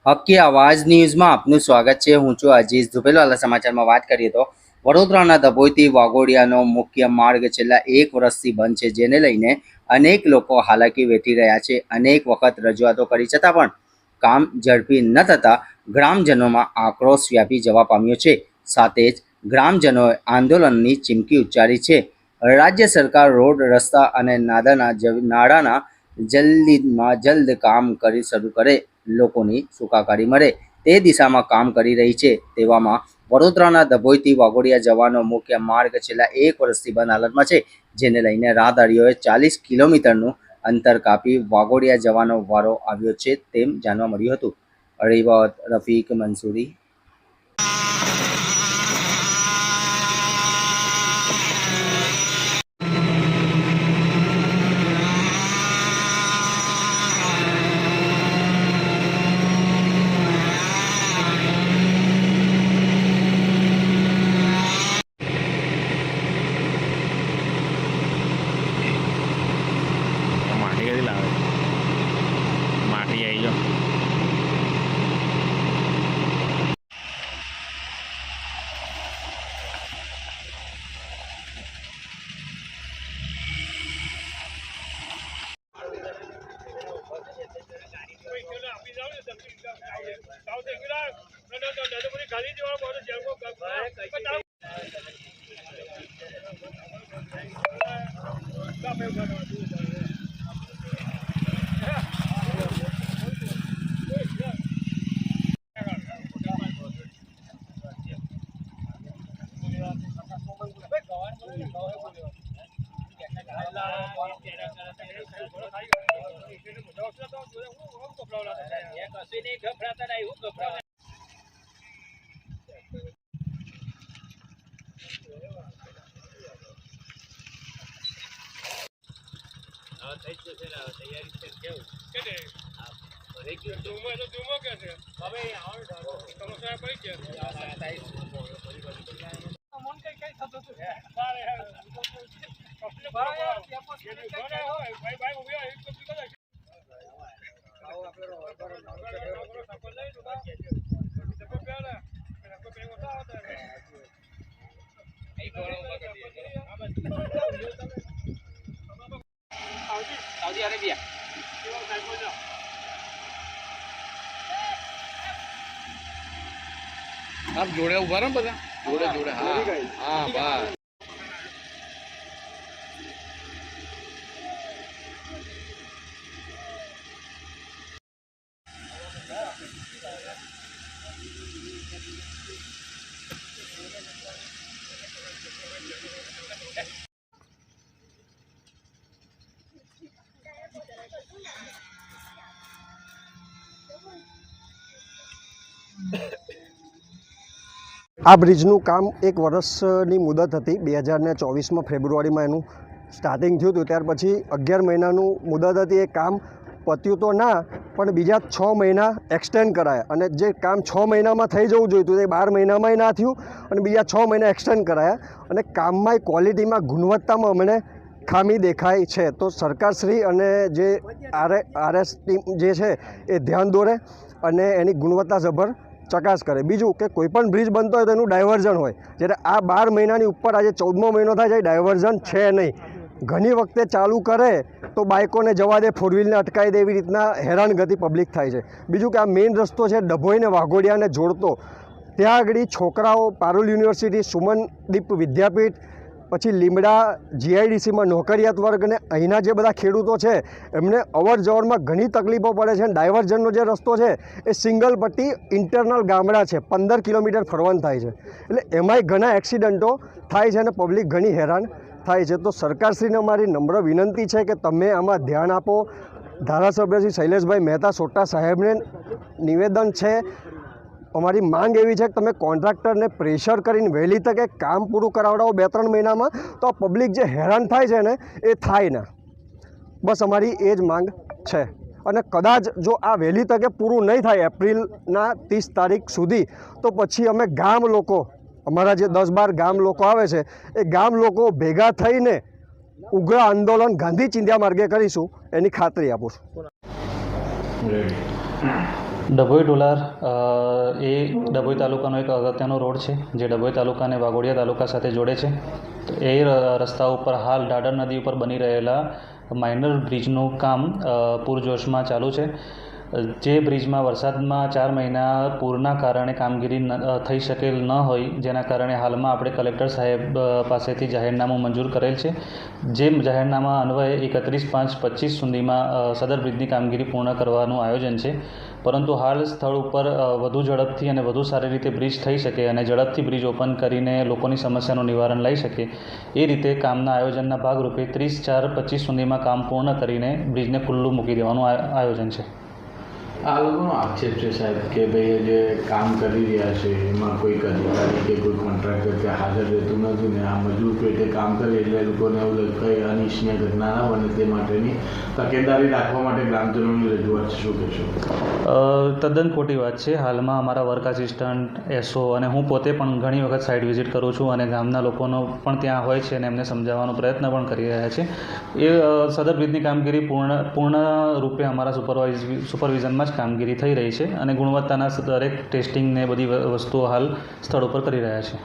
હક્કી આવાજ ન્યૂઝમાં આપનું સ્વાગત છે। હું છું અજીઝ ધુપેલવાલા। સમાચારમાં વાત કરીએ તો વડોદરાના ડભોઈથી વાઘોડિયાનો મુખ્ય માર્ગ છેલ્લા 1 વર્ષથી બંધ છે, જેને લઈને અનેક લોકો હાલાકી વેઠી રહ્યા છે। અનેક વખત રજૂઆતો કરી છતાં પણ કામ ઝડપી ન થતાં ગ્રામજનોમાં આક્રોશ વ્યાપી જવા પામ્યો છે। સાથે જ ગ્રામજનોએ આંદોલનની ચીમકી ઉચ્ચારી છે। રાજ્ય સરકાર રોડ, રસ્તા અને નાળાના જલ્દીમાં જલ્દ કામ કરી શરૂ કરે, લોકોની સુખાકારી મળે તે દિશામાં કામ કરી રહી છે। તેવામાં વડોદરાના ડભોઈથી વાઘોડિયા જવાનો મુખ્ય માર્ગ છેલ્લા 1 વર્ષથી બંધ હાલતમાં છે, જેને લઈને રાહદારીઓએ 40 કિલોમીટરનું અંતર કાપી વાઘોડિયા જવાનો વારો આવ્યો છે, તેમ જાણવા મળ્યું હતું। રિપોર્ટ રફીક મંસૂરી। માટી કદી લાવે માટી આવી જાઓ। સાઉદી અરેબિયા आप जोड़े उभा रहे बता जोड़े जोड़े हाँ हाँ बस આ બ્રિજનું કામ 1 વર્ષની મુદત હતી। 2024માં ફેબ્રુઆરીમાં એનું સ્ટાર્ટિંગ થયું હતું। ત્યાર પછી 11 મહિનાનું મુદત હતી। એ કામ પત્યું તો ના, પણ બીજા 6 મહિના એક્સટેન્ડ કરાયા, અને જે કામ 6 મહિનામાં થઈ જવું જોઈતું તે 12 મહિનામાંય ના થયું, અને બીજા 6 મહિના એક્સટેન્ડ કરાયા, અને કામમાં ક્વોલિટીમાં, ગુણવત્તામાં અમને ખામી દેખાય છે। તો સરકારશ્રી અને જે આરએસ ટીમ જે છે એ ધ્યાન દોરે અને એની ગુણવત્તા જબર ચકાસ કરે। બીજું કે કોઈપણ બ્રિજ બનતો હોય તો એનું ડાયવર્ઝન હોય, જ્યારે આ 12 મહિનાની ઉપર આજે 14મો મહિનો થાય છે, ડાયવર્ઝન છે નહીં। ઘણી વખતે ચાલુ કરે તો બાઇકોને જવા દે, ફોર વ્હીલને અટકાવી દે, એવી રીતના હેરાનગતિ પબ્લિક થાય છે। બીજું કે આ મેઇન રસ્તો છે ડભોઈને વાઘોડિયાને જોડતો, ત્યાં આગળ છોકરાઓ પારુલ યુનિવર્સિટી, સુમનદીપ વિદ્યાપીઠ, પછી લીમડા જીઆઈડીસીમાં નોકરિયાત વર્ગ અને અહીંના જે બધા ખેડૂતો છે એમને અવર જવરમાં ઘણી તકલીફો પડે છે। ડાયવર્ઝનનો જે રસ્તો છે એ સિંગલ પટ્ટી ઇન્ટરનલ ગામડા છે, 15 કિલોમીટર ફરવાનું થાય છે, એટલે એમાંય ઘણા એક્સિડન્ટો થાય છે અને પબ્લિક ઘણી હેરાન થાય છે। તો સરકારશ્રીને અમારી નમ્ર વિનંતી છે કે તમે આમાં ધ્યાન આપો। ધારાસભ્ય શ્રી શૈલેષભાઈ મહેતા સોટા સાહેબને નિવેદન છે, અમારી માંગ એવી છે કે તમે કોન્ટ્રાક્ટરને પ્રેશર કરીને વહેલી તકે કામ પૂરું કરાવડાવો 2-3 મહિનામાં, તો આ પબ્લિક જે હેરાન થાય છે ને એ થાય ના। બસ અમારી એ જ માંગ છે। અને કદાચ જો આ વહેલી તકે પૂરું નહીં થાય એપ્રિલના 30 તારીખ સુધી, તો પછી અમે ગામ લોકો, અમારા જે 10-12 ગામ લોકો આવે છે એ ગામ લોકો ભેગા થઈને ઉગ્ર આંદોલન ગાંધી ચિંધ્યા માર્ગે કરીશું, એની ખાતરી આપું છું। ડભોઈ ડોલાર એ ડભોઈ તાલુકાનો એક અગત્યનો રોડ છે જે ડભોઈ તાલુકાને વાઘોડિયા તાલુકા સાથે જોડે છે. તો એ રસ્તા ઉપર હાલ ઢાઢર નદી ઉપર બની રહેલા માઇનર બ્રિજનું કામ પૂરજોશમાં ચાલુ છે. જે બ્રિજમાં વરસાદમાં 4 મહિના પૂરના કારણે કામગીરી થઈ શકેલ ન હોય, જેના કારણે હાલમાં આપણે કલેક્ટર સાહેબ પાસેથી જાહેરનામું મંજૂર કરેલ છે. જે જાહેરનામા અન્વયે 31/5/25 સુધીમાં સદર બ્રિજની કામગીરી પૂર્ણ કરવાનું આયોજન છે. પરંતુ હાલ સ્થળ ઉપર વધુ ઝડપથી અને વધુ સારી રીતે બ્રિજ થઈ શકે અને ઝડપથી બ્રિજ ઓપન કરીને લોકોની સમસ્યાનું નિવારણ લઈ શકે એ રીતે કામના આયોજનના ભાગરૂપે 30/4/25 સુધીમાં કામ પૂર્ણ કરીને બ્રિજને ખુલ્લું મૂકી દેવાનું આયોજન છે. આ લોકોનો આક્ષેપ છે સાહેબ કે ભાઈ જે કામ કરી રહ્યા છે એમાં કોઈક અધિકારી કે કોઈ કોન્ટ્રાક્ટર ત્યાં હાજર રહેતું નથી ને આ મજૂર પેટે કામ કરે એટલે લોકોને એવું લાગે કંઈ અનિચ્છનીય ઘટના ના બને તે માટેની તકેદારી રાખવા માટે ગ્રામજનોની રજૂઆત છે. શું કહેશો? તદ્દન ખોટી વાત છે. હાલમાં અમારા વર્ક આસિસ્ટન્ટ, એસઓ અને હું પોતે પણ ઘણી વખત સાઇટ વિઝિટ કરું છું અને ગામના લોકોનો પણ ત્યાં હોય છે અને એમને સમજાવવાનો પ્રયત્ન પણ કરી રહ્યા છે. એ સદર બ્રિજની કામગીરી પૂર્ણ રૂપે અમારા સુપરવિઝનમાં જ કામગીરી થઈ રહી છે અને ગુણવત્તાના દરેક ટેસ્ટિંગ ને બધી વસ્તુઓ હાલ સ્થળ ઉપર કરી રહ્યા છે.